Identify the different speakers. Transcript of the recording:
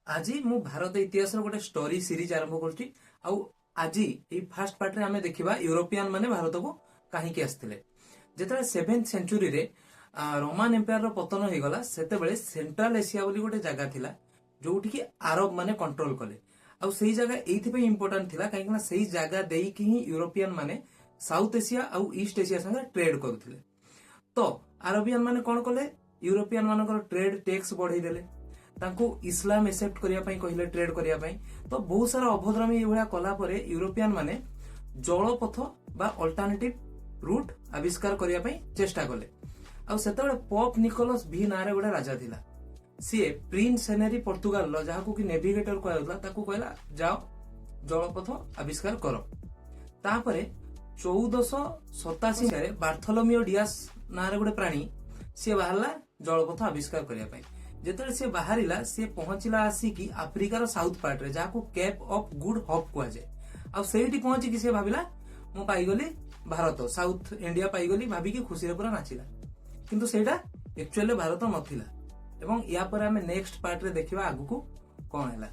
Speaker 1: आज मु भारत इतिहास गोटे स्टोरी सीरीज आरंभ करुच्ची आज फास्ट पार्ट रे आमे देखिबा यूरोपियन माने भारत को कहीं आसते जिते 7th सेंचुरी रे रोमान एम्पायर रो पतन हो गला सेते सेंट्रल एशिया बोली गोटे जगह थिला जोठी की अरब माने कंट्रोल कले आउ सही जगह एइथिपे इंपोर्टेंट थिला काहे ना सही जगह देई कि ही यूरोपियन माने साउथ एशिया आउ ईस्ट एशिया संगे ट्रेड करथिले। तो अरबियन माने कोन कले यूरोपियन मानकर ट्रेड टैक्स बढ़ाई देले तांको इस्लाम एक्सेप्ट करिया पई कहिले ट्रेड करिया पई। तो बहुत सारा अभद्रामी एभळा कला परे यूरोपियन माने जलपथ बा अल्टरनेटिव रूट आविष्कार करिया पई चेष्टा कले। आ सेतबेले पोप निकोलस भी नारे गोटे राजा थिला सी प्रिंस हेनरी पोर्तुगाल लो जहाकू कि नेविगेटर कहला ताकू कहला जाओ जलपथ आविष्कार करो। तापरे 1487 रे बार्थोलोमियो डियास नारे गोटे प्राणी सी बाहरला जलपथ आविष्कार करिया पई। जेतले से बाहरिला से पहुंचला आसिकी आफ्रिकार साउथ पार्ट रे जाको केप ऑफ गुड होप कुआ जाय। आ सेठी पहुंची कि से भाबिला मु पाइगली भारत साउथ इंडिया पाइगली भाबी कि खुशी रे पूरा नाचिला किंतु सेटा एक्चुअली भारत नथिला। एवं या पर हमें नेक्स्ट पार्ट रे देखिबा आगु को कोन हैला।